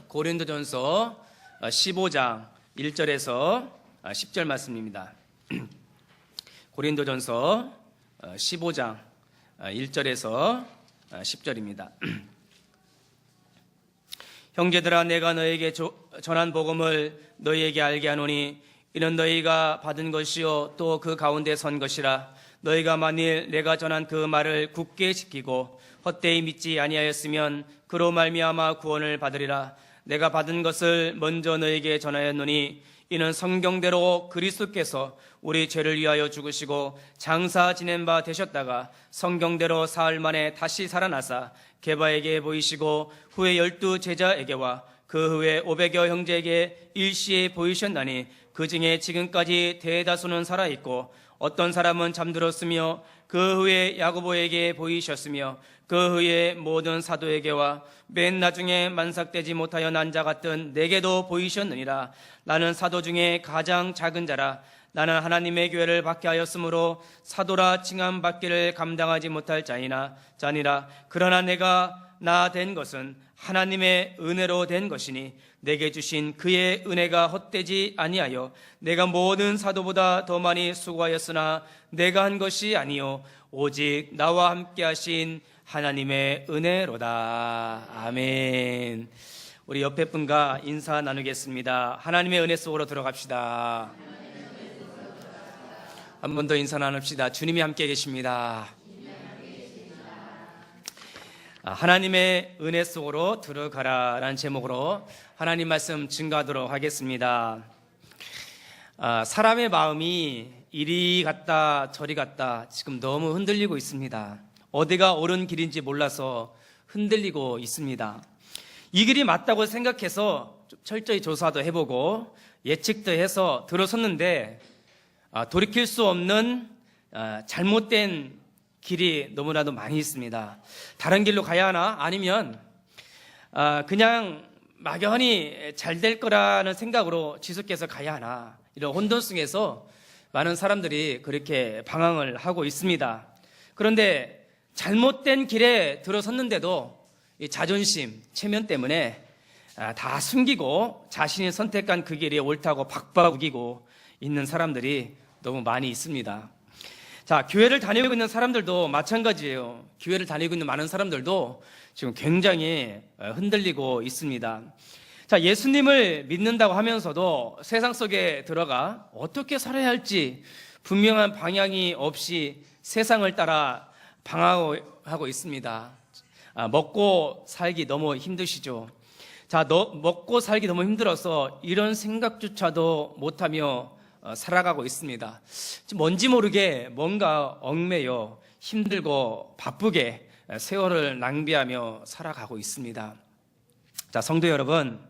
고린도전서 15장 1절에서 10절 말씀입니다. 고린도전서 15장 1절에서 10절입니다. 형제들아, 내가 너에게 전한 복음을 너희에게 알게 하노니 이는 너희가 받은 것이요 또 그 가운데 선 것이라. 너희가 만일 내가 전한 그 말을 굳게 지키고 헛되이 믿지 아니하였으면 그로 말미암아 구원을 받으리라. 내가 받은 것을 먼저 너희에게 전하였노니 이는 성경대로 그리스도께서 우리 죄를 위하여 죽으시고 장사 지낸 바 되셨다가 성경대로 사흘 만에 다시 살아나사 게바에게 보이시고 후에 12 제자에게와 그 후에 500여 형제에게 일시에 보이셨나니 그 중에 지금까지 대다수는 살아있고 어떤 사람은 잠들었으며 그 후에 야고보에게 보이셨으며 그 후에 모든 사도에게와 맨 나중에 만삭되지 못하여 난 자 같은 내게도 보이셨느니라. 나는 사도 중에 가장 작은 자라. 나는 하나님의 교회를 받게 하였으므로 사도라 칭함받기를 감당하지 못할 자니라. 그러나 내가 나 된 것은 하나님의 은혜로 된 것이니 내게 주신 그의 은혜가 헛되지 아니하여 내가 모든 사도보다 더 많이 수고하였으나 내가 한 것이 아니요 오직 나와 함께 하신 하나님의 은혜로다. 아멘. 우리 옆에 분과 인사 나누겠습니다. 하나님의 은혜 속으로 들어갑시다. 한 번 더 인사 나눕시다. 주님이 함께 계십니다. 하나님의 은혜 속으로 들어가라라는 제목으로 하나님 말씀 증거하도록 하겠습니다. 사람의 마음이 이리 갔다 저리 갔다 지금 너무 흔들리고 있습니다. 어디가 옳은 길인지 몰라서 흔들리고 있습니다. 이 길이 맞다고 생각해서 철저히 조사도 해보고 예측도 해서 들어섰는데 돌이킬 수 없는 잘못된 길이 너무나도 많이 있습니다. 다른 길로 가야 하나? 아니면 그냥 막연히 잘 될 거라는 생각으로 지속해서 가야 하나? 이런 혼돈 속에서 많은 사람들이 그렇게 방황을 하고 있습니다. 그런데 잘못된 길에 들어섰는데도 이 자존심, 체면 때문에 다 숨기고 자신이 선택한 그 길이 옳다고 박박우기고 있는 사람들이 너무 많이 있습니다. 자, 교회를 다니고 있는 사람들도 마찬가지예요. 교회를 다니고 있는 많은 사람들도 지금 굉장히 흔들리고 있습니다. 자, 예수님을 믿는다고 하면서도 세상 속에 들어가 어떻게 살아야 할지 분명한 방향이 없이 세상을 따라 방황하고 있습니다. 먹고 살기 너무 힘드시죠? 자, 먹고 살기 너무 힘들어서 이런 생각조차도 못하며 살아가고 있습니다. 뭔지 모르게 뭔가 얽매여 힘들고 바쁘게 세월을 낭비하며 살아가고 있습니다. 자, 성도 여러분,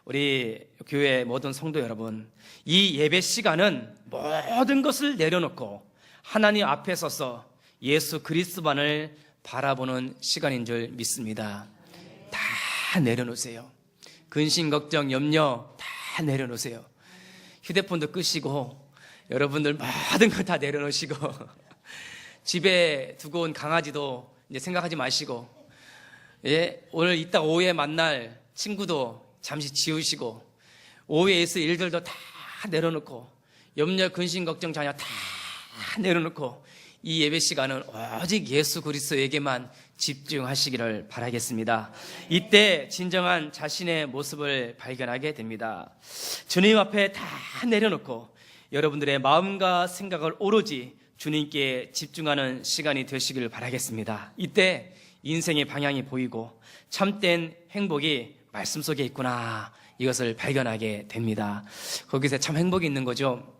우리 교회 모든 성도 여러분, 이 예배 시간은 모든 것을 내려놓고 하나님 앞에 서서 예수 그리스도만을 바라보는 시간인 줄 믿습니다. 다 내려놓으세요. 근심, 걱정, 염려 다 내려놓으세요. 휴대폰도 끄시고 여러분들 모든 거 다 내려놓으시고 집에 두고 온 강아지도 이제 생각하지 마시고, 오늘 이따 오후에 만날 친구도 잠시 지우시고 오후에 있을 일들도 다 내려놓고 염려, 근심, 걱정, 자녀 다 내려놓고 이 예배 시간은 오직 예수 그리스도에게만 집중하시기를 바라겠습니다. 이때 진정한 자신의 모습을 발견하게 됩니다. 주님 앞에 다 내려놓고 여러분들의 마음과 생각을 오로지 주님께 집중하는 시간이 되시길 바라겠습니다. 이때 인생의 방향이 보이고 참된 행복이 말씀 속에 있구나, 이것을 발견하게 됩니다. 거기서 참 행복이 있는 거죠.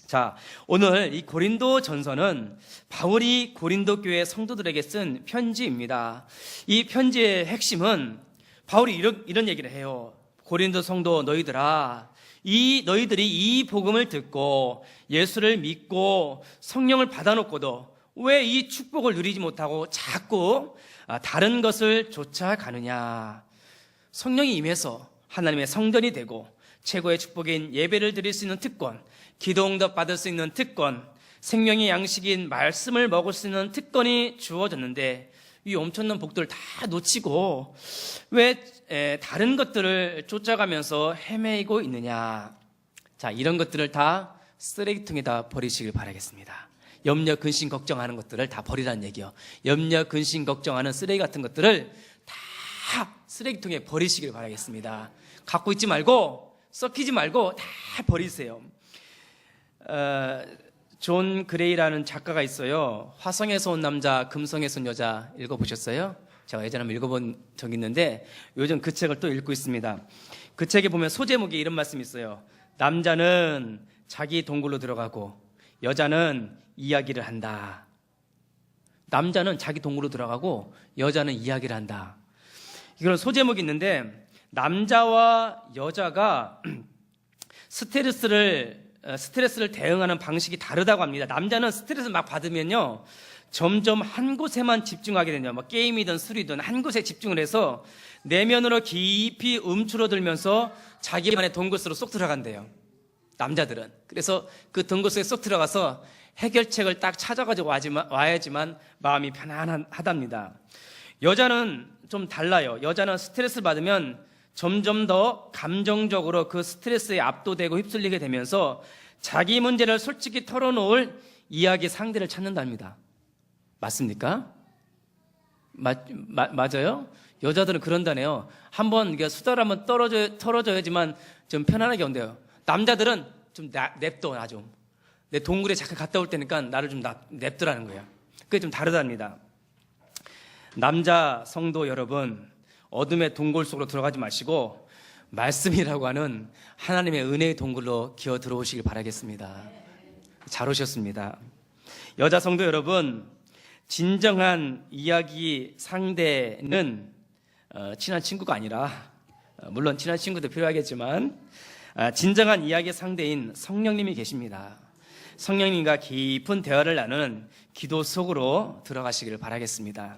자, 오늘 이 고린도 전서는 바울이 고린도 교회 성도들에게 쓴 편지입니다. 이 편지의 핵심은 바울이 이런 얘기를 해요. 고린도 성도 너희들아, 너희들이 이 복음을 듣고 예수를 믿고 성령을 받아놓고도 왜 이 축복을 누리지 못하고 자꾸 다른 것을 쫓아가느냐. 성령이 임해서 하나님의 성전이 되고 최고의 축복인 예배를 드릴 수 있는 특권, 기도 응답 받을 수 있는 특권, 생명의 양식인 말씀을 먹을 수 있는 특권이 주어졌는데 이 엄청난 복들을 다 놓치고 왜 다른 것들을 쫓아가면서 헤매고 있느냐. 자, 이런 것들을 다 쓰레기통에다 버리시길 바라겠습니다. 염려, 근심, 걱정하는 것들을 다 버리라는 얘기요. 염려, 근심, 걱정하는 쓰레기 같은 것들을 다 쓰레기통에 버리시길 바라겠습니다. 갖고 있지 말고, 썩히지 말고 다 버리세요. 존 그레이라는 작가가 있어요. 화성에서 온 남자, 금성에서 온 여자 읽어보셨어요? 제가 예전에 한번 읽어본 적이 있는데 요즘 그 책을 또 읽고 있습니다. 그 책에 보면 소제목에 이런 말씀이 있어요. 남자는 자기 동굴로 들어가고 여자는 이야기를 한다. 남자는 자기 동굴로 들어가고 여자는 이야기를 한다. 이런 소제목이 있는데 남자와 여자가 스트레스를 대응하는 방식이 다르다고 합니다. 남자는 스트레스 막 받으면요, 점점 한 곳에만 집중하게 되냐. 뭐 게임이든 술이든 한 곳에 집중을 해서 내면으로 깊이 움츠러들면서 자기만의 동굴 속으로 쏙 들어간대요. 남자들은. 그래서 그 동굴 속에 쏙 들어가서 해결책을 딱 찾아가지고 와야지만 마음이 편안하답니다. 여자는 좀 달라요. 여자는 스트레스를 받으면 점점 더 감정적으로 그 스트레스에 압도되고 휩쓸리게 되면서 자기 문제를 솔직히 털어놓을 이야기 상대를 찾는답니다. 맞습니까? 맞아요? 여자들은 그런다네요. 한번 수다를 한번 털어줘야지만 좀 편안하게 온대요. 남자들은 좀 냅둬, 나 좀. 내 동굴에 잠깐 갔다 올 테니까 나를 좀 냅두라는 거예요. 그게 좀 다르답니다. 남자 성도 여러분, 어둠의 동굴 속으로 들어가지 마시고 말씀이라고 하는 하나님의 은혜의 동굴로 기어 들어오시길 바라겠습니다. 잘 오셨습니다. 여자 성도 여러분, 진정한 이야기 상대는 친한 친구가 아니라, 물론 친한 친구도 필요하겠지만 진정한 이야기 상대인 성령님이 계십니다. 성령님과 깊은 대화를 나누는 기도 속으로 들어가시기를 바라겠습니다.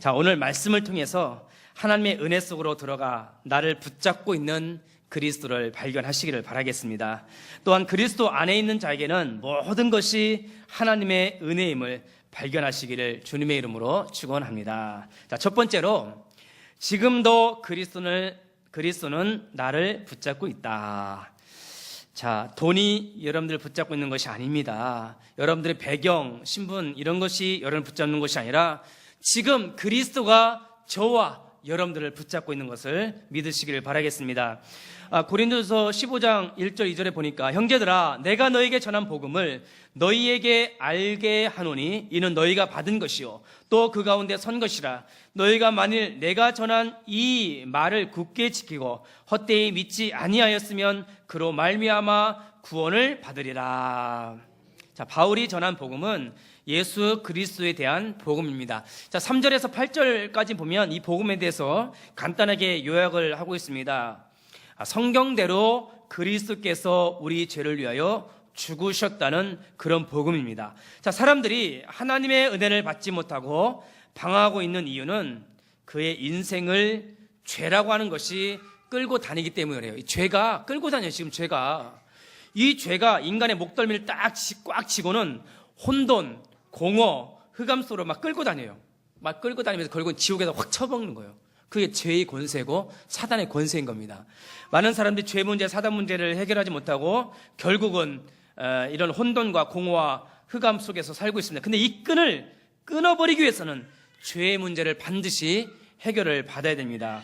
자, 오늘 말씀을 통해서 하나님의 은혜 속으로 들어가 나를 붙잡고 있는 그리스도를 발견하시기를 바라겠습니다. 또한 그리스도 안에 있는 자에게는 모든 것이 하나님의 은혜임을 발견하시기를 주님의 이름으로 축원합니다. 자, 첫 번째로 지금도 그리스도는 나를 붙잡고 있다. 자, 돈이 여러분들을 붙잡고 있는 것이 아닙니다. 여러분들의 배경, 신분 이런 것이 여러분을 붙잡는 것이 아니라 지금 그리스도가 저와 여러분들을 붙잡고 있는 것을 믿으시기를 바라겠습니다. 고린도서 15장 1절 2절에 보니까 형제들아 내가 너에게 전한 복음을 너희에게 알게 하노니 이는 너희가 받은 것이요 또 그 가운데 선 것이라. 너희가 만일 내가 전한 이 말을 굳게 지키고 헛되이 믿지 아니하였으면 그로 말미암아 구원을 받으리라. 자, 바울이 전한 복음은 예수 그리스도에 대한 복음입니다. 자, 3절에서 8절까지 보면 이 복음에 대해서 간단하게 요약을 하고 있습니다. 성경대로 그리스도께서 우리 죄를 위하여 죽으셨다는 그런 복음입니다. 자, 사람들이 하나님의 은혜를 받지 못하고 방황하고 있는 이유는 그의 인생을 죄라고 하는 것이 끌고 다니기 때문에 그래요. 이 죄가 끌고 다녀요. 지금 이 죄가 인간의 목덜미를 꽉 쥐고는 혼돈, 공허, 흑암 속으로 막 끌고 다녀요. 막 끌고 다니면서 결국은 지옥에다 확 쳐먹는 거예요. 그게 죄의 권세고 사단의 권세인 겁니다. 많은 사람들이 죄 문제, 사단 문제를 해결하지 못하고 결국은 이런 혼돈과 공허와 흑암 속에서 살고 있습니다. 근데 이 끈을 끊어버리기 위해서는 죄의 문제를 반드시 해결을 받아야 됩니다.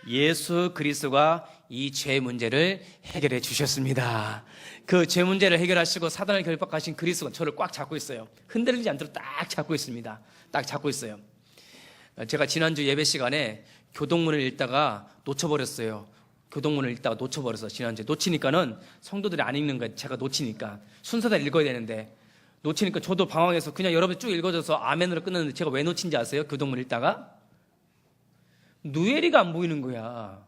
예수 그리스도가 이 죄 문제를 해결해 주셨습니다. 그 죄 문제를 해결하시고 사단을 결박하신 그리스도가 저를 꽉 잡고 있어요. 흔들리지 않도록 딱 잡고 있습니다. 딱 잡고 있어요. 제가 지난주 예배 시간에 교동문을 읽다가 놓쳐버렸어요. 교동문을 읽다가 놓쳐버려서 지난주에 놓치니까는 성도들이 안 읽는 거예요. 제가 놓치니까 순서대로 읽어야 되는데 놓치니까 저도 방황해서 그냥 여러분이 쭉 읽어줘서 아멘으로 끝났는데 제가 왜 놓친지 아세요? 교동문 읽다가 누에리가 안 보이는 거야.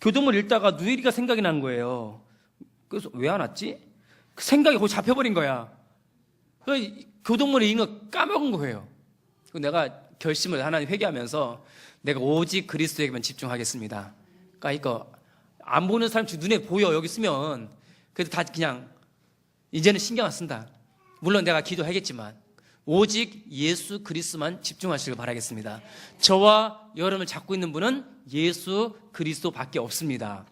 교동문 읽다가 누에리가 생각이 난 거예요. 그래서 왜 안 왔지? 그 생각이 거기 잡혀버린 거야. 그래서 교동문을 읽는 거 까먹은 거예요. 내가 결심을 하나님 회개하면서 내가 오직 그리스도에게만 집중하겠습니다. 그러니까 이거 안 보는 사람 눈에 보여 여기 쓰면 그래도 다 그냥 이제는 신경 안 쓴다. 물론 내가 기도하겠지만 오직 예수 그리스도만 집중하시길 바라겠습니다. 저와 여러분을 잡고 있는 분은 예수 그리스도밖에 없습니다.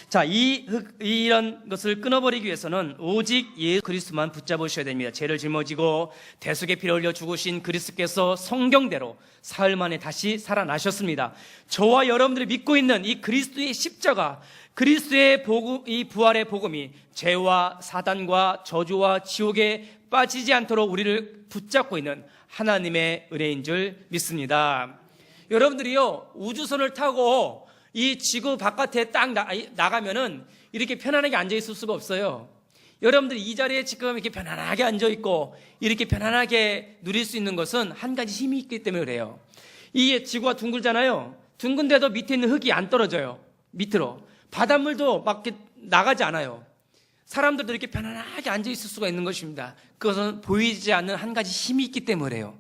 자, 이런 것을 끊어버리기 위해서는 오직 예수 그리스도만 붙잡으셔야 됩니다. 죄를 짊어지고 대속의 피를 흘려 죽으신 그리스도께서 성경대로 사흘 만에 다시 살아나셨습니다. 저와 여러분들이 믿고 있는 이 그리스도의 십자가, 그리스도의 이 부활의 복음이 죄와 사단과 저주와 지옥에 빠지지 않도록 우리를 붙잡고 있는 하나님의 은혜인 줄 믿습니다. 여러분들이요, 우주선을 타고 이 지구 바깥에 딱 나가면은 이렇게 편안하게 앉아 있을 수가 없어요. 여러분들이 이 자리에 지금 이렇게 편안하게 앉아 있고 이렇게 편안하게 누릴 수 있는 것은 한 가지 힘이 있기 때문에 그래요. 이게 지구가 둥글잖아요. 둥근데도 밑에 있는 흙이 안 떨어져요. 밑으로. 바닷물도 막 이렇게 나가지 않아요. 사람들도 이렇게 편안하게 앉아 있을 수가 있는 것입니다. 그것은 보이지 않는 한 가지 힘이 있기 때문에 그래요.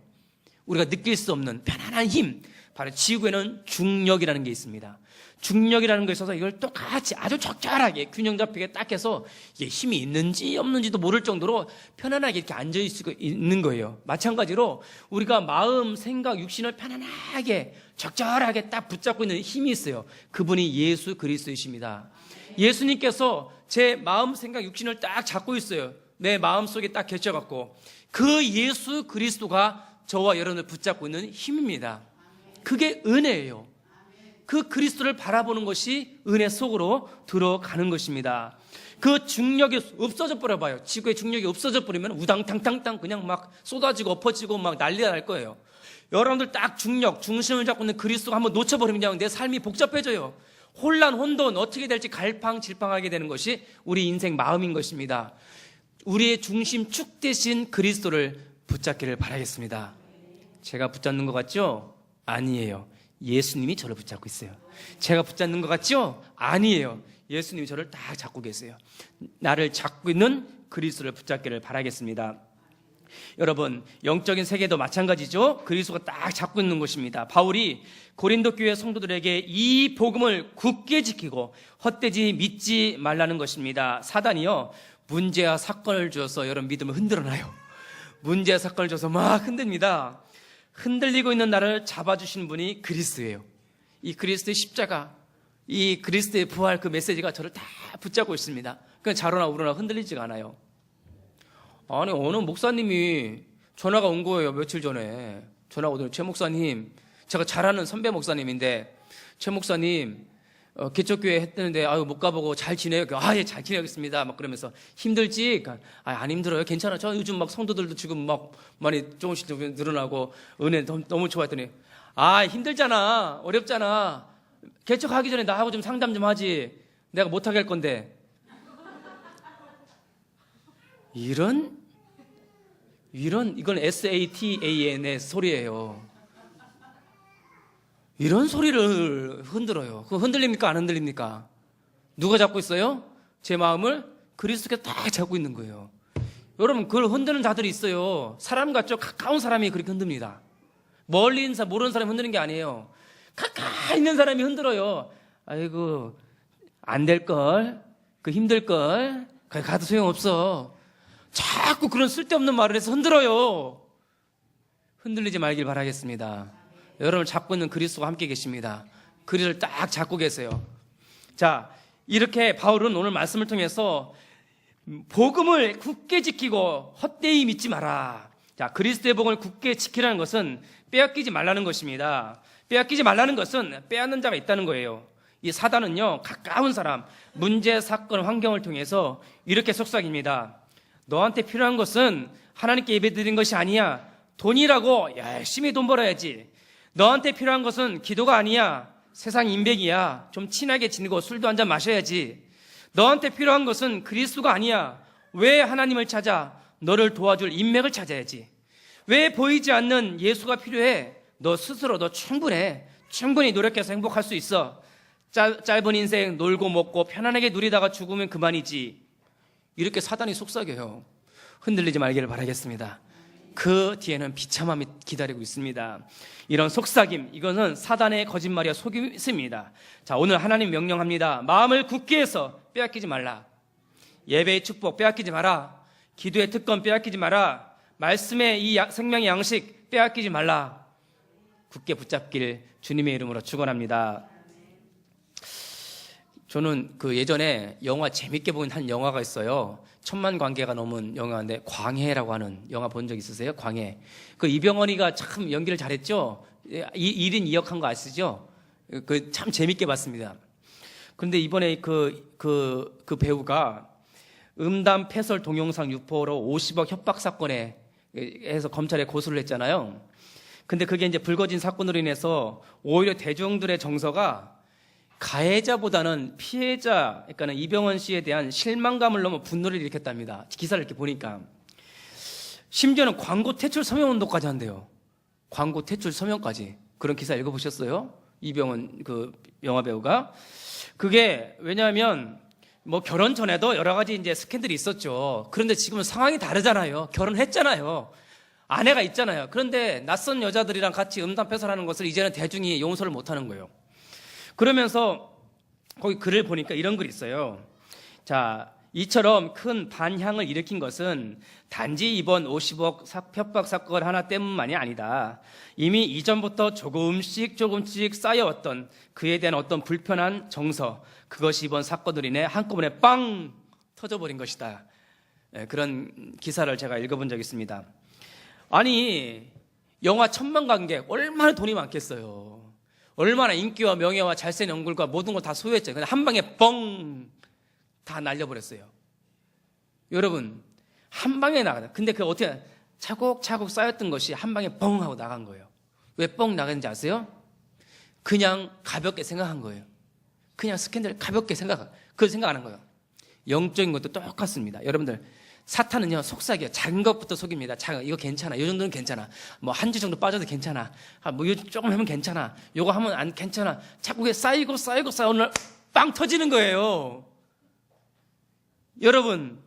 우리가 느낄 수 없는 편안한 힘, 바로 지구에는 중력이라는 게 있습니다. 중력이라는 것에 있어서 이걸 똑같이 아주 적절하게 균형 잡히게 딱 해서 이게 힘이 있는지 없는지도 모를 정도로 편안하게 이렇게 앉아 있을 수 있는 거예요. 마찬가지로 우리가 마음, 생각, 육신을 편안하게 적절하게 딱 붙잡고 있는 힘이 있어요. 그분이 예수 그리스도이십니다. 예수님께서 제 마음, 생각, 육신을 딱 잡고 있어요. 내 마음속에 딱 겹쳐갖고 그 예수 그리스도가 저와 여러분을 붙잡고 있는 힘입니다. 그게 은혜예요. 그 그리스도를 바라보는 것이 은혜 속으로 들어가는 것입니다. 그 중력이 없어져 버려봐요. 지구의 중력이 없어져 버리면 우당탕탕탕 그냥 막 쏟아지고 엎어지고 막 난리가 날 거예요. 여러분들 딱 중력, 중심을 잡고 있는 그리스도가 한번 놓쳐버리면 그냥 내 삶이 복잡해져요. 혼란, 혼돈, 어떻게 될지 갈팡질팡하게 되는 것이 우리 인생 마음인 것입니다. 우리의 중심축 대신 그리스도를 붙잡기를 바라겠습니다. 제가 붙잡는 것 같죠? 아니에요. 예수님이 저를 붙잡고 있어요. 제가 붙잡는 것 같죠? 아니에요. 예수님이 저를 딱 잡고 계세요. 나를 잡고 있는 그리스도를 붙잡기를 바라겠습니다. 여러분, 영적인 세계도 마찬가지죠. 그리스도가 딱 잡고 있는 것입니다. 바울이 고린도 교회 성도들에게 이 복음을 굳게 지키고 헛되지 믿지 말라는 것입니다. 사단이요, 문제와 사건을 주어서 여러분 믿음을 흔들어놔요. 문제와 사건을 줘서 막 흔듭니다. 흔들리고 있는 나를 잡아주신 분이 그리스도예요. 이 그리스도의 십자가, 이 그리스도의 부활 그 메시지가 저를 다 붙잡고 있습니다. 그냥 자로나 우로나 흔들리지가 않아요. 아니, 어느 목사님이 전화가 온 거예요. 며칠 전에 전화가 오더니, 최 목사님, 제가 잘 아는 선배 목사님인데, 최 목사님 개척교회 했는데 아유 못 가보고 잘 지내요? 예, 잘 지내겠습니다. 막 그러면서 힘들지? 안 힘들어요. 괜찮아. 저 요즘 막 성도들도 지금 막 많이 조금씩 늘어나고 은혜 너무 좋아했더니, 힘들잖아, 어렵잖아. 개척하기 전에 나하고 좀 상담 좀 하지. 내가 못하게 할 건데. 이건 SATAN의 소리예요. 이런 소리를 흔들어요. 그거 흔들립니까? 안 흔들립니까? 누가 잡고 있어요? 제 마음을 그리스도께서 딱 잡고 있는 거예요. 여러분, 그걸 흔드는 자들이 있어요. 사람 같죠? 가까운 사람이 그렇게 흔듭니다. 멀리 있는 사람, 모르는 사람이 흔드는 게 아니에요. 가까이 있는 사람이 흔들어요. 아이고, 안 될걸, 힘들걸, 거기 가도 소용없어. 자꾸 그런 쓸데없는 말을 해서 흔들어요. 흔들리지 말길 바라겠습니다. 여러분을 잡고 있는 그리스도가 함께 계십니다. 그리스도를 딱 잡고 계세요. 자, 이렇게 바울은 오늘 말씀을 통해서 복음을 굳게 지키고 헛되이 믿지 마라. 자, 그리스도의 복음을 굳게 지키라는 것은 빼앗기지 말라는 것입니다. 빼앗기지 말라는 것은 빼앗는 자가 있다는 거예요. 이 사단은요, 가까운 사람, 문제, 사건, 환경을 통해서 이렇게 속삭입니다. 너한테 필요한 것은 하나님께 예배드린 것이 아니야. 돈이라고 열심히 돈 벌어야지. 너한테 필요한 것은 기도가 아니야. 세상 인백이야. 좀 친하게 지내고 술도 한잔 마셔야지. 너한테 필요한 것은 그리스도가 아니야. 왜 하나님을 찾아? 너를 도와줄 인맥을 찾아야지. 왜 보이지 않는 예수가 필요해? 너 스스로 너 충분해. 충분히 노력해서 행복할 수 있어. 짧은 인생 놀고 먹고 편안하게 누리다가 죽으면 그만이지. 이렇게 사단이 속삭여요. 흔들리지 말기를 바라겠습니다. 그 뒤에는 비참함이 기다리고 있습니다. 이런 속삭임, 이거는 사단의 거짓말이야, 속임입니다. 자, 오늘 하나님 명령합니다. 마음을 굳게 해서 빼앗기지 말라. 예배의 축복 빼앗기지 마라. 기도의 특권 빼앗기지 마라. 말씀의 이 생명의 양식 빼앗기지 말라. 굳게 붙잡길 주님의 이름으로 축원합니다. 저는 그 예전에 영화 재밌게 본 한 영화가 있어요. 1000만 관계가 넘은 영화인데 광해라고 하는 영화 본 적 있으세요? 광해. 그 이병헌이가 참 연기를 잘했죠. 1인 2역 한 거 아시죠? 그 참 재밌게 봤습니다. 그런데 이번에 그 배우가 음담 패설 동영상 유포로 50억 협박 사건에 해서 검찰에 고소를 했잖아요. 근데 그게 이제 불거진 사건으로 인해서 오히려 대중들의 정서가 가해자보다는 피해자, 그러니까 이병헌 씨에 대한 실망감을 넘어 분노를 일으켰답니다. 기사를 이렇게 보니까. 심지어는 광고 퇴출 서명 운동까지 한대요. 광고 퇴출 서명까지. 그런 기사 읽어보셨어요? 이병헌 그 영화 배우가. 그게 왜냐하면 뭐 결혼 전에도 여러 가지 이제 스캔들이 있었죠. 그런데 지금은 상황이 다르잖아요. 결혼했잖아요. 아내가 있잖아요. 그런데 낯선 여자들이랑 같이 음담패설하는 것을 이제는 대중이 용서를 못하는 거예요. 그러면서 거기 글을 보니까 이런 글이 있어요. 자, 이처럼 큰 반향을 일으킨 것은 단지 이번 50억 협박 사건 하나 때문만이 아니다. 이미 이전부터 조금씩 쌓여왔던 그에 대한 어떤 불편한 정서, 그것이 이번 사건으로 인해 한꺼번에 빵 터져버린 것이다. 그런 기사를 제가 읽어본 적이 있습니다. 아니, 영화 1000만 관객 얼마나 돈이 많겠어요. 얼마나 인기와 명예와 잘생긴 얼굴과 모든 걸 다 소유했죠. 근데 한 방에 뻥 다 날려버렸어요. 여러분, 한 방에 나가다. 근데 그 어떻게 차곡차곡 쌓였던 것이 한 방에 뻥 하고 나간 거예요. 왜 뻥 나갔는지 아세요? 그냥 가볍게 생각한 거예요. 그냥 스캔들 가볍게 그걸 생각하는 거예요. 영적인 것도 똑같습니다. 여러분들, 사탄은요, 속삭여요. 작은 것부터 속입니다. 이거 괜찮아. 이 정도는 괜찮아. 뭐 한 주 정도 빠져도 괜찮아. 뭐 요즘 조금 하면 괜찮아. 요거 하면 안 괜찮아. 자꾸 그게 쌓이고 오늘 빵 터지는 거예요. 여러분,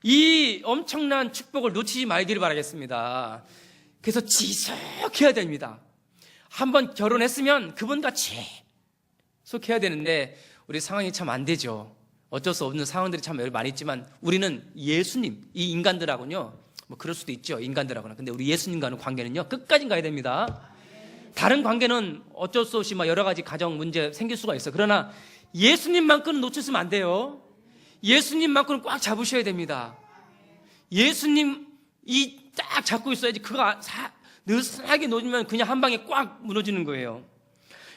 이 엄청난 축복을 놓치지 말기를 바라겠습니다. 그래서 지속해야 됩니다. 한번 결혼했으면 그분과 지속해야 되는데 우리 상황이 참 안 되죠. 어쩔 수 없는 상황들이 참 많이 있지만 우리는 예수님, 이 인간들하고는요, 뭐 그럴 수도 있죠, 인간들하고는. 근데 우리 예수님과는 관계는요, 끝까지 가야 됩니다. 다른 관계는 어쩔 수 없이 막 여러 가지 가정 문제 생길 수가 있어요. 그러나 예수님만큼은 놓쳤으면 안 돼요. 예수님만큼은 꽉 잡으셔야 됩니다. 예수님 딱 잡고 있어야지. 그거 느슨하게 놓으면 그냥 한 방에 꽉 무너지는 거예요.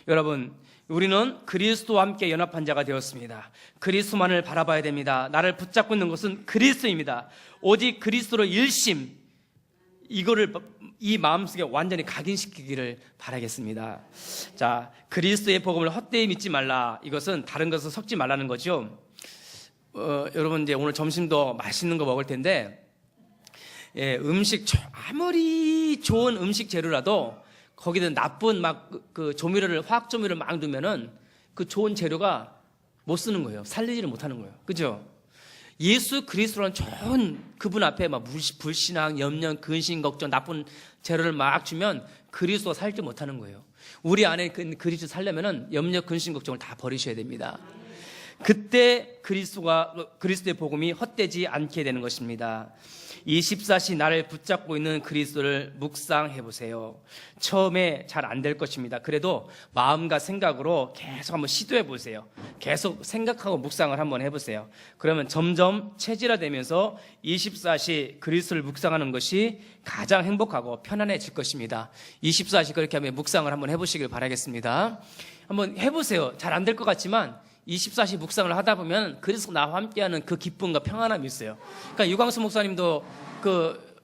여러분, 우리는 그리스도와 함께 연합한 자가 되었습니다. 그리스도만을 바라봐야 됩니다. 나를 붙잡고 있는 것은 그리스도입니다. 오직 그리스도로 일심, 이거를 이 마음속에 완전히 각인시키기를 바라겠습니다. 자, 그리스도의 복음을 헛되이 믿지 말라. 이것은 다른 것을 섞지 말라는 거죠. 여러분, 이제 오늘 점심도 맛있는 거 먹을 텐데, 음식 아무리 좋은 음식 재료라도 거기다 나쁜 그 조미료를, 화학 조미료를 막 두면은 그 좋은 재료가 못 쓰는 거예요. 살리지를 못하는 거예요. 그죠? 예수 그리스도라는 좋은 그분 앞에 막 불신앙, 염려, 근심, 걱정, 나쁜 재료를 막 주면 그리스도가 살지 못하는 거예요. 우리 안에 그리스도 살려면은 염려, 근심, 걱정을 다 버리셔야 됩니다. 그때 그리스도의 복음이 헛되지 않게 되는 것입니다. 24시 나를 붙잡고 있는 그리스도를 묵상해 보세요. 처음에 잘 안 될 것입니다. 그래도 마음과 생각으로 계속 한번 시도해 보세요. 계속 생각하고 묵상을 한번 해보세요. 그러면 점점 체질화되면서 24시 그리스도를 묵상하는 것이 가장 행복하고 편안해질 것입니다. 24시 그렇게 하면 묵상을 한번 해보시길 바라겠습니다. 한번 해보세요. 잘 안 될 것 같지만 24시 묵상을 하다 보면 그리스도 나와 함께하는 그 기쁨과 평안함이 있어요. 그러니까 유광수 목사님도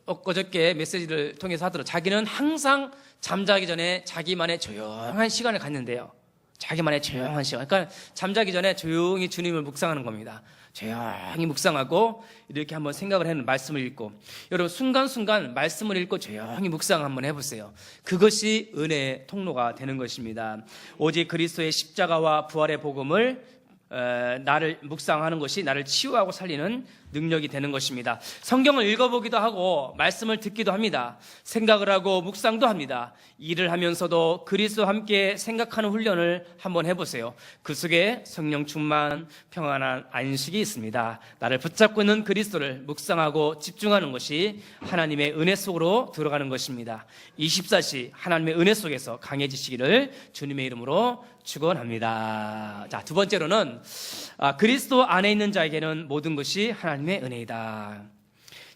어저께 메시지를 통해서 하더라도 자기는 항상 잠자기 전에 자기만의 조용한 시간을 갖는데요. 자기만의 조용한 시간. 그러니까 잠자기 전에 조용히 주님을 묵상하는 겁니다. 조용히 묵상하고 이렇게 한번 생각을 해는 말씀을 읽고, 여러분 순간순간 말씀을 읽고 조용히 묵상 한번 해보세요. 그것이 은혜의 통로가 되는 것입니다. 오직 그리스도의 십자가와 부활의 복음을 나를 묵상하는 것이 나를 치유하고 살리는 능력이 되는 것입니다. 성경을 읽어보기도 하고 말씀을 듣기도 합니다. 생각을 하고 묵상도 합니다. 일을 하면서도 그리스도와 함께 생각하는 훈련을 한번 해보세요. 그 속에 성령 충만 평안한 안식이 있습니다. 나를 붙잡고 있는 그리스도를 묵상하고 집중하는 것이 하나님의 은혜 속으로 들어가는 것입니다. 24시 하나님의 은혜 속에서 강해지시기를 주님의 이름으로 축원합니다. 자, 두 번째로는 그리스도 안에 있는 자에게는 모든 것이 하나님의 은혜이다.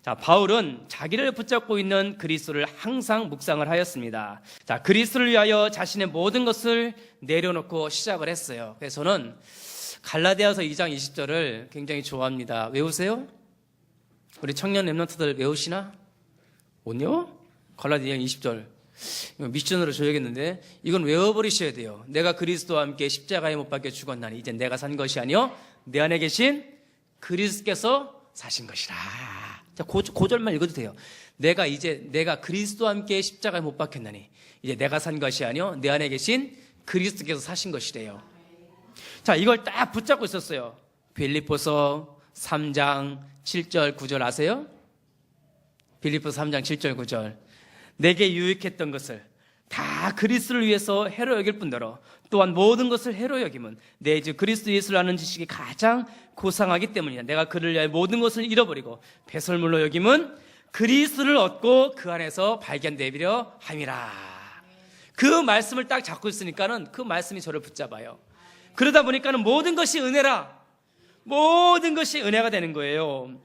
자, 바울은 자기를 붙잡고 있는 그리스도를 항상 묵상을 하였습니다. 자, 그리스도를 위하여 자신의 모든 것을 내려놓고 시작을 했어요. 그래서 저는 갈라디아서 2장 20절을 굉장히 좋아합니다. 외우세요? 우리 청년 랩런트들 외우시나? 오요? 갈라디아 20절. 미션으로 줘야겠는데 이건 외워버리셔야 돼요. 내가 그리스도와 함께 십자가에 못 박혀 죽었나니 이제 내가 산 것이 아니요 내 안에 계신 그리스도께서 사신 것이라. 자, 고절만 읽어도 돼요. 내가 그리스도와 함께 십자가에 못 박혔나니 이제 내가 산 것이 아니요 내 안에 계신 그리스도께서 사신 것이래요. 자, 이걸 딱 붙잡고 있었어요. 빌립보서 3장 7절 9절 아세요? 빌립보서 3장 7절 9절. 내게 유익했던 것을 다 그리스도를 위해서 해로 여길 뿐더러 또한 모든 것을 해로 여김은 내 주 그리스도 예수를 아는 지식이 가장 고상하기 때문이다. 내가 그를 위하여 모든 것을 잃어버리고 배설물로 여김은 그리스도를 얻고 그 안에서 발견되려 함이라. 그 말씀을 딱 잡고 있으니까는 그 말씀이 저를 붙잡아요. 그러다 보니까는 모든 것이 은혜라. 모든 것이 은혜가 되는 거예요.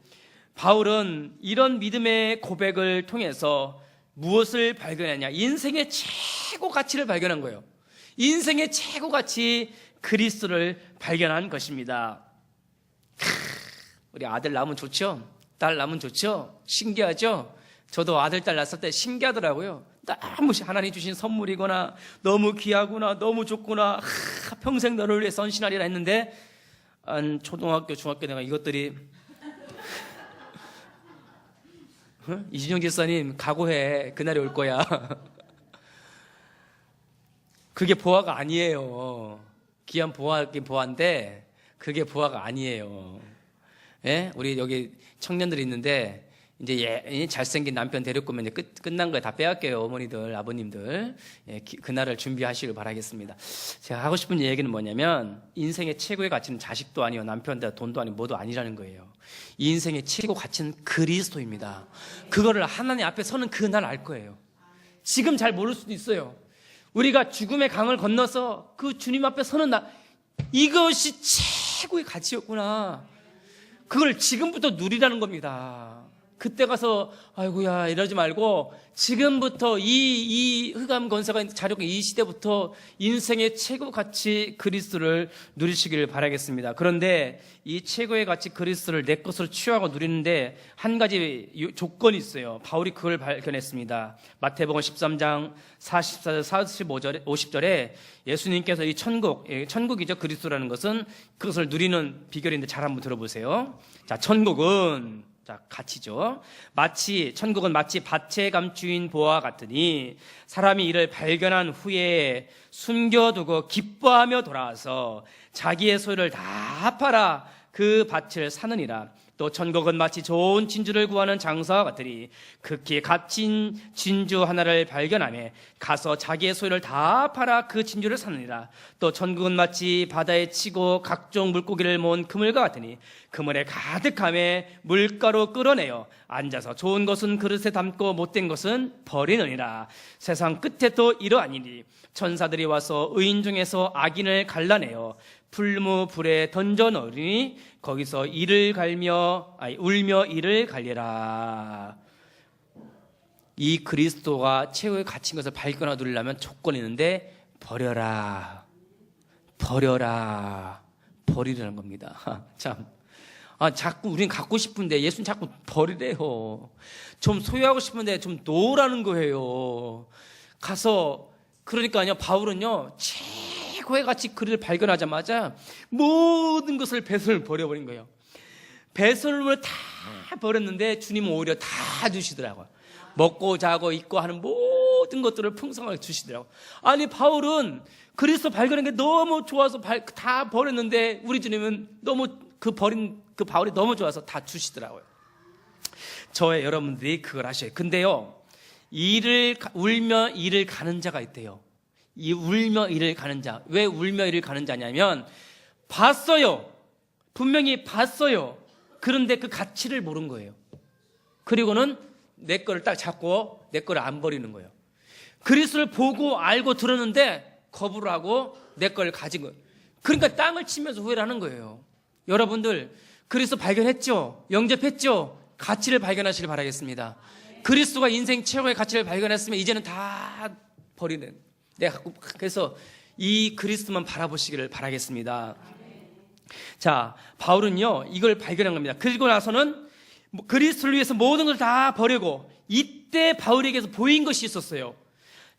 바울은 이런 믿음의 고백을 통해서 무엇을 발견했냐? 인생의 최고 가치를 발견한 거예요. 인생의 최고 가치 그리스도를 발견한 것입니다. 우리 아들 낳으면 좋죠? 딸 낳으면 좋죠? 신기하죠? 저도 아들, 딸 낳았을 때 신기하더라고요. 너무 하나님 주신 선물이거나 너무 귀하구나, 너무 좋구나, 평생 너를 위해 헌신하리라 했는데 초등학교, 중학교 내가 이것들이 이준영 집사님 각오해. 그날이 올 거야. 그게 보아가 아니에요. 귀한 보아긴 보아인데 그게 보아가 아니에요. 예? 우리 여기 청년들이 있는데 이제 잘생긴 남편 데리고 오면 이제 끝난 거에 다 빼앗겨요. 어머니들, 아버님들. 예, 그날을 준비하시길 바라겠습니다. 제가 하고 싶은 얘기는 뭐냐면 인생의 최고의 가치는 자식도 아니요 남편도 돈도 아니고 뭐도 아니라는 거예요. 이 인생의 최고 가치는 그리스도입니다. 그거를 하나님 앞에 서는 그날 알 거예요. 지금 잘 모를 수도 있어요. 우리가 죽음의 강을 건너서 그 주님 앞에 서는 날, 이것이 최고의 가치였구나. 그걸 지금부터 누리라는 겁니다. 그때 가서 아이고야 이러지 말고 지금부터 이 흑암 권세가 자력이 이 시대부터 인생의 최고 가치 그리스도를 누리시기를 바라겠습니다. 그런데 이 최고의 가치 그리스도를 내 것으로 취하고 누리는데 한 가지 조건이 있어요. 바울이 그걸 발견했습니다. 마태복음 13장 44절 45절 50절에 예수님께서 이 천국이죠. 그리스도라는 것은 그것을 누리는 비결인데 잘 한번 들어보세요. 자, 천국은 자, 가치죠. 천국은 마치 밭에 감추인 보와 같으니 사람이 이를 발견한 후에 숨겨두고 기뻐하며 돌아와서 자기의 소유를 다 팔아 그 밭을 사느니라. 또 천국은 마치 좋은 진주를 구하는 장사와 같으니 극히 값진 진주 하나를 발견하며 가서 자기의 소유를 다 팔아 그 진주를 사느니라. 또 천국은 마치 바다에 치고 각종 물고기를 모은 그물과 같으니 그물에 가득하며 물가로 끌어내어 앉아서 좋은 것은 그릇에 담고 못된 것은 버리느니라. 세상 끝에 또 이러하니니 천사들이 와서 의인 중에서 악인을 갈라내어 풀무불에 던져 넣으니 거기서 울며 이를 갈리라. 이 그리스도가 최고의 가치인 것을 발견하고 누리려면 조건이 있는데 버리라는 겁니다. 참. 자꾸 우린 갖고 싶은데 예수는 자꾸 버리래요. 좀 소유하고 싶은데 좀 놓으라는 거예요. 가서 그러니까요, 바울은요 최고의 가치 그를 발견하자마자 모든 것을 배설을 버려버린 거예요. 배설물을 다 버렸는데 주님은 오히려 다 주시더라고요. 먹고 자고 입고 하는 모든 것들을 풍성하게 주시더라고요. 아니, 바울은 그리스도 발견한 게 너무 좋아서 다 버렸는데 우리 주님은 너무 버린 그 바울이 너무 좋아서 다 주시더라고요. 저의 여러분들이 그걸 하셔요. 근데요, 울며 이를 가는 자가 있대요. 이 울며 이를 가는 자. 왜 울며 이를 가는 자냐면, 봤어요. 분명히 봤어요. 그런데 그 가치를 모른 거예요. 그리고는 내 거를 딱 잡고 내 거를 안 버리는 거예요. 그리스도를 보고 알고 들었는데 거부를 하고 내 거를 가진 거예요. 그러니까 땅을 치면서 후회를 하는 거예요. 여러분들 그리스도 발견했죠? 영접했죠? 가치를 발견하시길 바라겠습니다. 그리스도가 인생 최고의 가치를 발견했으면 이제는 다 버리는, 내가 갖고, 그래서 이 그리스도만 바라보시기를 바라겠습니다. 자, 바울은요 이걸 발견한 겁니다. 그리고 나서는 그리스도를 위해서 모든 걸 다 버리고, 이때 바울에게서 보인 것이 있었어요.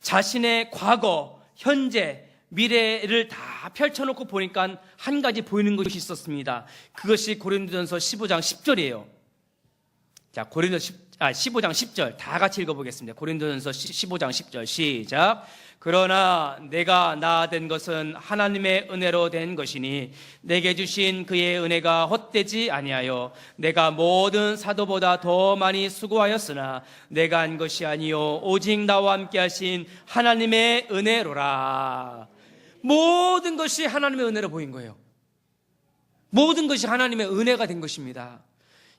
자신의 과거, 현재, 미래를 다 펼쳐놓고 보니까 한 가지 보이는 것이 있었습니다. 그것이 고린도전서 15장 10절이에요. 자, 15장 10절 다 같이 읽어보겠습니다. 고린도전서 15장 10절 시작. 그러나 내가 나아된 것은 하나님의 은혜로 된 것이니 내게 주신 그의 은혜가 헛되지 아니하여 내가 모든 사도보다 더 많이 수고하였으나 내가 한 것이 아니요 오직 나와 함께 하신 하나님의 은혜로라. 모든 것이 하나님의 은혜로 보인 거예요. 모든 것이 하나님의 은혜가 된 것입니다.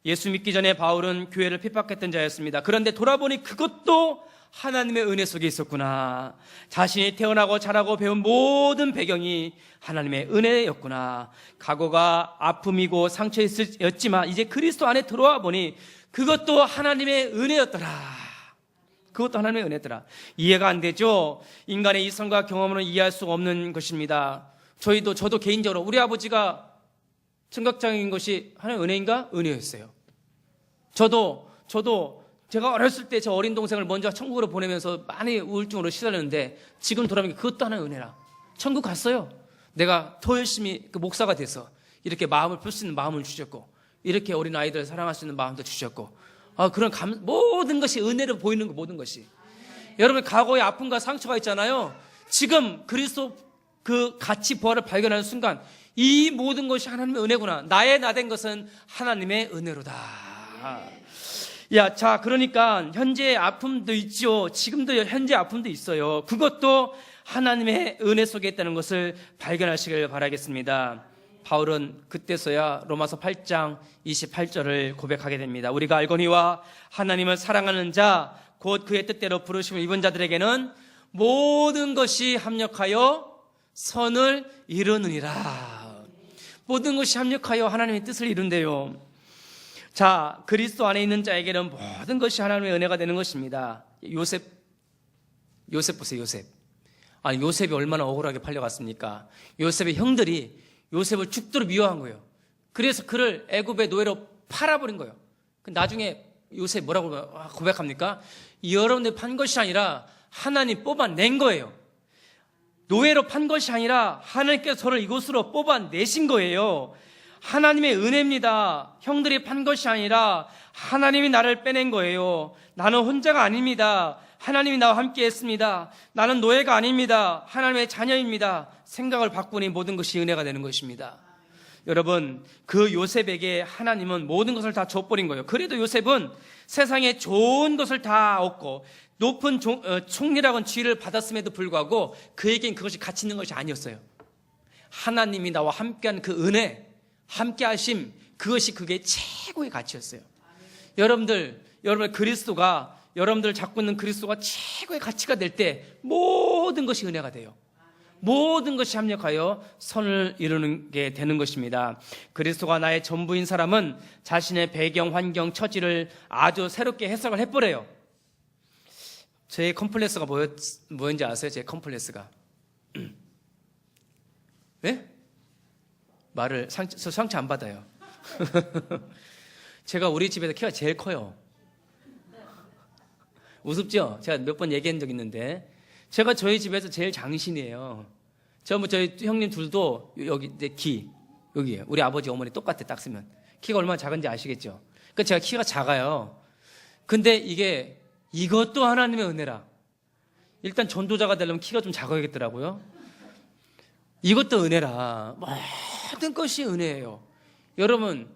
예수 믿기 전에 바울은 교회를 핍박했던 자였습니다. 그런데 돌아보니 그것도 하나님의 은혜 속에 있었구나. 자신이 태어나고 자라고 배운 모든 배경이 하나님의 은혜였구나. 과거가 아픔이고 상처였지만 이제 그리스도 안에 들어와 보니 그것도 하나님의 은혜였더라. 그것도 하나님의 은혜더라. 이해가 안 되죠? 인간의 이성과 경험으로 이해할 수 없는 것입니다. 저도 개인적으로 우리 아버지가 청각장애인 것이 하나님의 은혜인가? 은혜였어요. 저도 제가 어렸을 때 저 어린 동생을 먼저 천국으로 보내면서 많이 우울증으로 시달렸는데 지금 돌아보니까 그것도 하나의 은혜라. 천국 갔어요. 내가 더 열심히 그 목사가 돼서 이렇게 마음을 풀 수 있는 마음을 주셨고, 이렇게 어린 아이들을 사랑할 수 있는 마음도 주셨고, 그런 모든 것이 은혜로 보이는 거, 모든 것이. 여러분 과거의 아픔과 상처가 있잖아요. 지금 그리스도 그 가치 부활을 발견하는 순간 이 모든 것이 하나님의 은혜구나. 나의 나된 것은 하나님의 은혜로다. 자, 그러니까 현재의 아픔도 있죠. 지금도 현재 아픔도 있어요. 그것도 하나님의 은혜 속에 있다는 것을 발견하시길 바라겠습니다. 바울은 그때서야 로마서 8장 28절을 고백하게 됩니다. 우리가 알거니와 하나님을 사랑하는 자 곧 그의 뜻대로 부르심을 입은 자들에게는 모든 것이 합력하여 선을 이루느니라. 모든 것이 합력하여 하나님의 뜻을 이룬대요. 자, 그리스도 안에 있는 자에게는 모든 것이 하나님의 은혜가 되는 것입니다. 요셉 보세요. 요셉이 얼마나 억울하게 팔려갔습니까? 요셉의 형들이 요셉을 죽도록 미워한 거예요. 그래서 그를 애굽의 노예로 팔아버린 거예요. 나중에 요셉 뭐라고 고백합니까? 여러분들 판 것이 아니라 하나님 뽑아낸 거예요. 노예로 판 것이 아니라 하나님께서 저를 이곳으로 뽑아내신 거예요. 하나님의 은혜입니다. 형들이 판 것이 아니라 하나님이 나를 빼낸 거예요. 나는 혼자가 아닙니다. 하나님이 나와 함께 했습니다. 나는 노예가 아닙니다. 하나님의 자녀입니다. 생각을 바꾸니 모든 것이 은혜가 되는 것입니다. 여러분, 그 요셉에게 하나님은 모든 것을 다 줘버린 거예요. 그래도 요셉은 세상에 좋은 것을 다 얻고 높은 총리라고는 지위를 받았음에도 불구하고 그에겐 그것이 가치 있는 것이 아니었어요. 하나님이 나와 함께한 그 은혜, 함께하심, 그것이 그게 최고의 가치였어요. 여러분들 그리스도가, 여러분들 잡고 있는 그리스도가 최고의 가치가 될 때 모든 것이 은혜가 돼요. 모든 것이 합력하여 선을 이루는 게 되는 것입니다. 그리스도가 나의 전부인 사람은 자신의 배경, 환경, 처지를 아주 새롭게 해석을 해버려요. 제 컴플렉스가 뭐였는지 아세요? 제 컴플렉스가. 네? 상처 안 받아요. 제가 우리 집에서 키가 제일 커요. 우습죠? 제가 몇 번 얘기한 적 있는데, 제가 저희 집에서 제일 장신이에요. 저희 형님 둘도 여기 이제 여기에요. 우리 아버지 어머니 똑같아, 딱 쓰면. 키가 얼마나 작은지 아시겠죠? 그러니까 제가 키가 작아요. 근데 이것도 하나님의 은혜라. 일단 전도자가 되려면 키가 좀 작아야겠더라고요. 이것도 은혜라. 모든 것이 은혜예요. 여러분,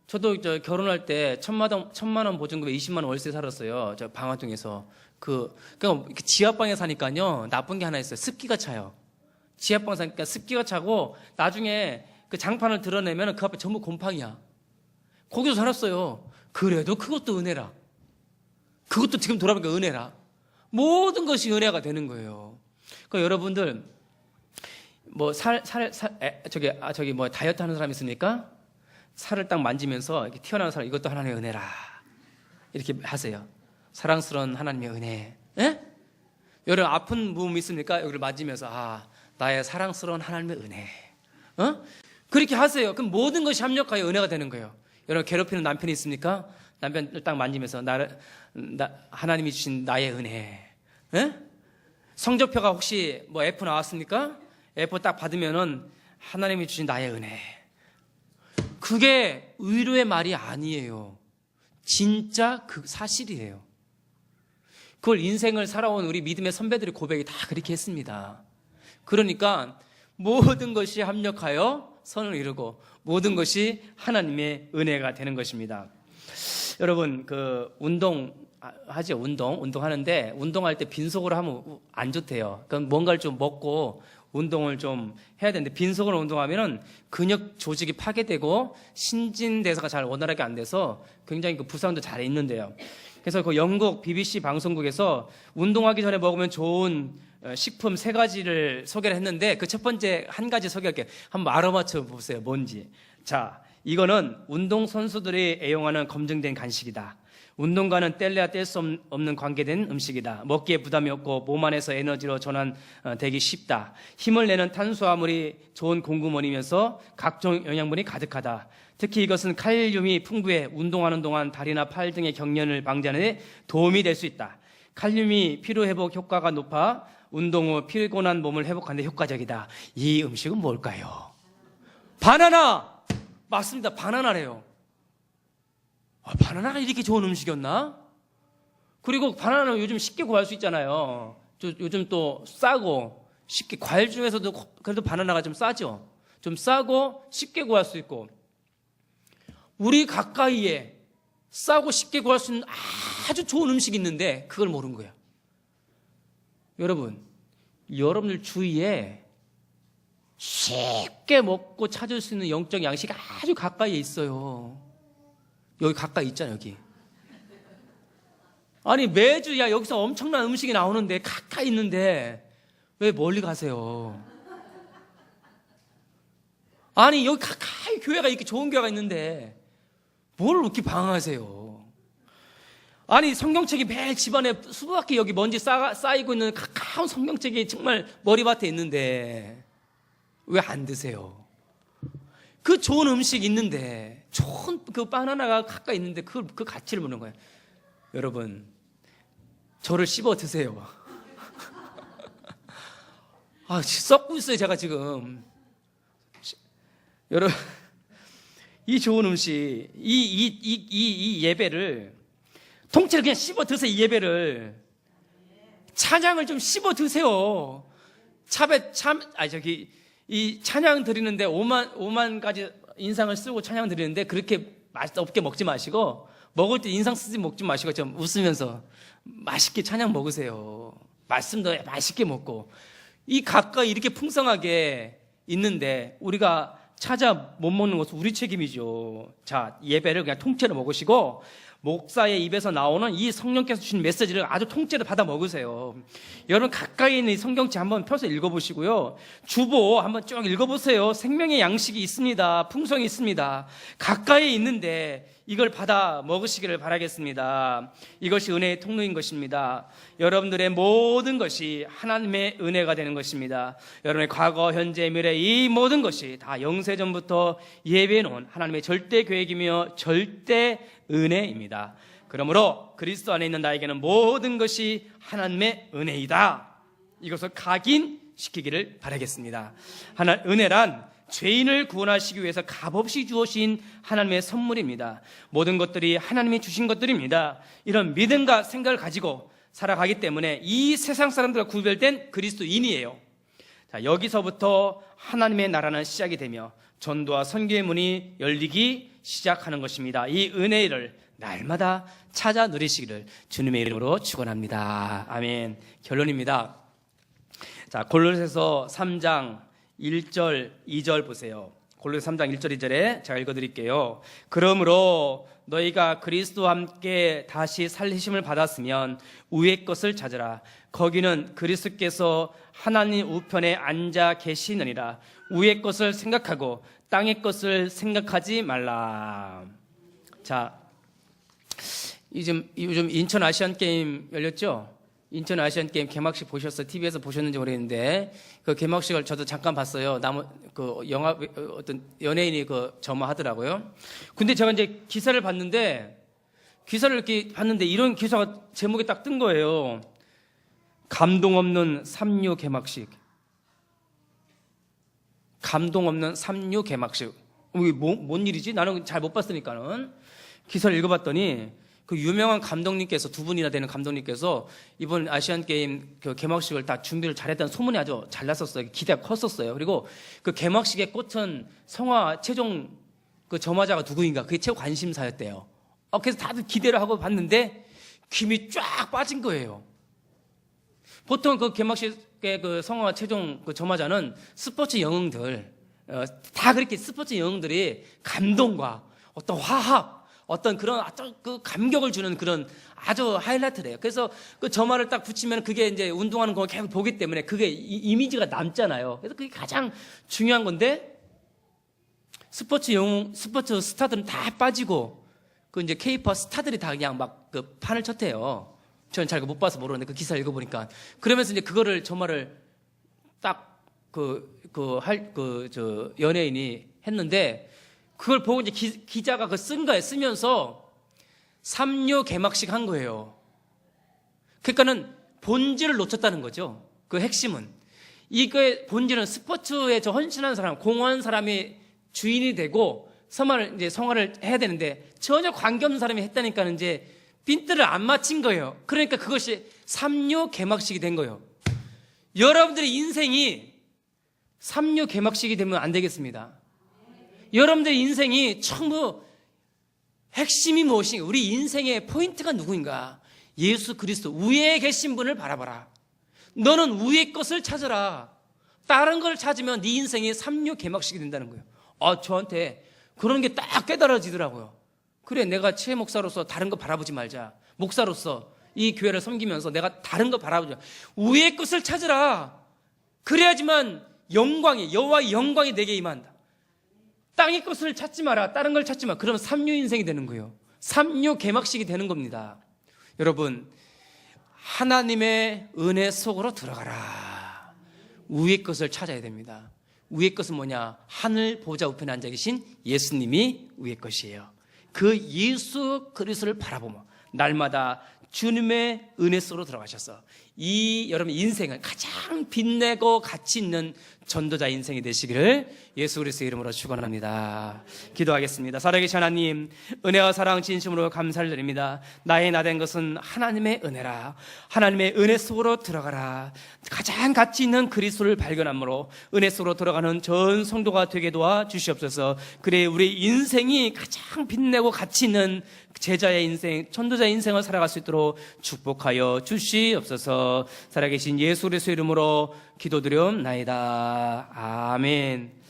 저도 결혼할 때 1,000만 원 보증금에 20만 원 월세 살았어요. 저 방화동에서. 그냥 지하방에 사니까요. 나쁜 게 하나 있어요. 습기가 차요. 지하방 사니까 습기가 차고 나중에 그 장판을 드러내면 그 앞에 전부 곰팡이야. 거기서 살았어요. 그래도 그것도 은혜라. 그것도 지금 돌아보니까 은혜라. 모든 것이 은혜가 되는 거예요. 그러니까 여러분들 뭐 저기 뭐 다이어트 하는 사람 있습니까? 살을 딱 만지면서 이렇게 튀어나오는 사람, 이것도 하나님의 은혜라. 이렇게 하세요. 사랑스러운 하나님의 은혜. 예? 여러분 아픈 몸 있습니까? 여기를 만지면서 나의 사랑스러운 하나님의 은혜. 그렇게 하세요. 그럼 모든 것이 합력하여 은혜가 되는 거예요. 여러분 괴롭히는 남편이 있습니까? 남편을 딱 만지면서 하나님이 주신 나의 은혜. 예? 성적표가 혹시 뭐 F 나왔습니까? F 딱 받으면은 하나님이 주신 나의 은혜. 그게 의료의 말이 아니에요. 진짜 그 사실이에요. 그걸 인생을 살아온 우리 믿음의 선배들의 고백이 다 그렇게 했습니다. 그러니까 모든 것이 합력하여 선을 이루고 모든 것이 하나님의 은혜가 되는 것입니다. 여러분 운동하죠. 운동하는데 운동할 때 빈속으로 하면 안 좋대요. 그럼 뭔가를 좀 먹고 운동을 좀 해야 되는데 빈속으로 운동하면은 근육 조직이 파괴되고 신진대사가 잘 원활하게 안 돼서 굉장히 부상도 잘 있는데요. 그래서 영국 BBC 방송국에서 운동하기 전에 먹으면 좋은 식품 3가지를 소개를 했는데 그 첫 번째 한 가지 소개할게요. 한번 알아맞혀 보세요. 뭔지. 자, 이거는 운동선수들이 애용하는 검증된 간식이다. 운동과는 뗄래야 뗄 수 없는 관계된 음식이다. 먹기에 부담이 없고 몸 안에서 에너지로 전환되기 쉽다. 힘을 내는 탄수화물이 좋은 공급원이면서 각종 영양분이 가득하다. 특히 이것은 칼륨이 풍부해 운동하는 동안 다리나 팔 등의 경련을 방지하는 데 도움이 될 수 있다. 칼륨이 피로회복 효과가 높아 운동 후 피곤한 몸을 회복하는 데 효과적이다. 이 음식은 뭘까요? 바나나! 맞습니다. 바나나래요. 바나나가 이렇게 좋은 음식이었나? 그리고 바나나는 요즘 쉽게 구할 수 있잖아요. 요즘 또 싸고 쉽게, 과일 중에서도 그래도 바나나가 좀 싸죠. 좀 싸고 쉽게 구할 수 있고, 우리 가까이에 싸고 쉽게 구할 수 있는 아주 좋은 음식이 있는데 그걸 모르는 거예요. 여러분들 주위에 쉽게 먹고 찾을 수 있는 영적 양식이 아주 가까이에 있어요. 여기 가까이 있잖아요. 여기. 아니 매주 여기서 엄청난 음식이 나오는데 가까이 있는데 왜 멀리 가세요? 아니 여기 가까이 교회가 이렇게 좋은 교회가 있는데 뭘 이렇게 방황하세요? 아니 성경책이 매일 집안에 수박이 여기 먼지 쌓이고 있는 가까운 성경책이 정말 머리밭에 있는데 왜 안 드세요? 그 좋은 음식 있는데, 좋은 그 바나나가 가까이 있는데 그 가치를 모르는 거예요. 여러분, 저를 씹어 드세요. 썩고 있어요, 제가 지금. 여러분, 이 좋은 음식, 이 예배를, 통째로 그냥 씹어 드세요, 이 예배를. 찬양을 좀 씹어 드세요. 이 찬양 드리는데 5만 가지 인상을 쓰고 찬양 드리는데 그렇게 맛없게 먹지 마시고, 먹을 때 인상 쓰지 먹지 마시고 좀 웃으면서 맛있게 찬양 먹으세요. 말씀도 맛있게 먹고. 이 가까이 이렇게 풍성하게 있는데 우리가 찾아 못 먹는 것은 우리 책임이죠. 자, 예배를 그냥 통째로 먹으시고 목사의 입에서 나오는 이 성령께서 주신 메시지를 아주 통째로 받아 먹으세요. 여러분 가까이 있는 이 성경책 한번 펴서 읽어보시고요. 주보 한번 쭉 읽어보세요. 생명의 양식이 있습니다. 풍성이 있습니다. 가까이 있는데 이걸 받아 먹으시기를 바라겠습니다. 이것이 은혜의 통로인 것입니다. 여러분들의 모든 것이 하나님의 은혜가 되는 것입니다. 여러분의 과거, 현재, 미래 이 모든 것이 다 영세전부터 예비해 놓은 하나님의 절대 계획이며 절대 은혜입니다. 그러므로 그리스도 안에 있는 나에게는 모든 것이 하나님의 은혜이다. 이것을 각인시키기를 바라겠습니다. 은혜란 죄인을 구원하시기 위해서 값없이 주어진 하나님의 선물입니다. 모든 것들이 하나님이 주신 것들입니다. 이런 믿음과 생각을 가지고 살아가기 때문에 이 세상 사람들과 구별된 그리스도인이에요. 자, 여기서부터 하나님의 나라는 시작이 되며 전도와 선교의 문이 열리기 시작하는 것입니다. 이 은혜를 날마다 찾아 누리시기를 주님의 이름으로 축원합니다. 아멘. 결론입니다. 자, 골로새서 3장 1절 2절 보세요. 골로새 3장 1절 2절에 제가 읽어드릴게요. 그러므로 너희가 그리스도와 함께 다시 살리심을 받았으면 위의 것을 찾으라. 거기는 그리스도께서 하나님 우편에 앉아 계시느니라. 위의 것을 생각하고 땅의 것을 생각하지 말라. 자, 요즘 인천 아시안 게임 열렸죠? 인천 아시안 게임 개막식 보셨어요? TV에서 보셨는지 모르겠는데 그 개막식을 저도 잠깐 봤어요. 그 영화 어떤 연예인이 그 점화하더라고요. 근데 제가 이제 기사를 봤는데 이런 기사가 제목에 딱 뜬 거예요. 감동 없는 3류 개막식. 감동 없는 3류 개막식. 이게 뭔 일이지? 나는 잘 못 봤으니까는 기사를 읽어봤더니 그 유명한 감독님께서 두 분이나 되는 감독님께서 이번 아시안 게임 그 개막식을 다 준비를 잘했다는 소문이 아주 잘 났었어요. 기대가 컸었어요. 그리고 그 개막식에 꽂힌 성화 최종 그 점화자가 누구인가 그게 최고 관심사였대요. 그래서 다들 기대를 하고 봤는데 김이 쫙 빠진 거예요. 보통 그 개막식의 그 성화 최종 그 점화자는 스포츠 영웅들 다 그렇게 스포츠 영웅들이 감동과 어떤 화합 어떤 그런 아주 그 감격을 주는 그런 아주 하이라이트래요. 그래서 그 점화를 딱 붙이면 그게 이제 운동하는 거 계속 보기 때문에 그게 이미지가 남잖아요. 그래서 그게 가장 중요한 건데 스포츠 스타들은 다 빠지고 그 이제 K-pop 스타들이 다 그냥 막 그 판을 쳤대요. 저는 잘 못 봐서 모르는데 그 기사를 읽어보니까 그러면서 이제 그거를 점화를 딱 연예인이 했는데 그걸 보고 이제 기자가 그 쓴 거예요. 쓰면서 3류 개막식 한 거예요. 그러니까는 본질을 놓쳤다는 거죠. 그 핵심은. 이거의 본질은 스포츠에 저 헌신한 사람, 공헌한 사람이 주인이 되고 성화를 해야 되는데 전혀 관계없는 사람이 했다니까는 이제 핀트를 안 맞힌 거예요. 그러니까 그것이 3류 개막식이 된 거예요. 여러분들의 인생이 3류 개막식이 되면 안 되겠습니다. 여러분들의 인생이 전부 핵심이 무엇인가? 우리 인생의 포인트가 누구인가? 예수 그리스도 위에 계신 분을 바라봐라. 너는 위의 것을 찾아라. 다른 걸 찾으면 네 인생이 3류 개막식이 된다는 거예요. 저한테 그런 게 딱 깨달아지더라고요. 그래, 내가 최 목사로서 다른 거 바라보지 말자. 목사로서 이 교회를 섬기면서 내가 다른 거 바라보자. 위의 것을 찾으라. 그래야지만 여호와의 영광이 내게 임한다. 땅의 것을 찾지 마라. 다른 걸 찾지 마. 그러면 3류 인생이 되는 거예요. 3류 개막식이 되는 겁니다. 여러분, 하나님의 은혜 속으로 들어가라. 위의 것을 찾아야 됩니다. 위의 것은 뭐냐? 하늘 보좌 우편에 앉아 계신 예수님이 위의 것이에요. 그 예수 그리스도를 바라보며 날마다 주님의 은혜 속으로 들어가셔서 여러분 인생을 가장 빛내고 가치 있는 전도자 인생이 되시기를 예수 그리스도의 이름으로 축원합니다. 기도하겠습니다. 살아계신 하나님, 은혜와 사랑 진심으로 감사를 드립니다. 나의 나 된 것은 하나님의 은혜라. 하나님의 은혜 속으로 들어가라. 가장 가치 있는 그리스도를 발견함으로 은혜 속으로 들어가는 전 성도가 되게 도와 주시옵소서. 그래 우리 인생이 가장 빛내고 가치 있는 제자의 인생, 전도자의 인생을 살아갈 수 있도록 축복하여 주시옵소서. 살아계신 예수 그리스도의 이름으로 기도드리옵나이다. 아멘.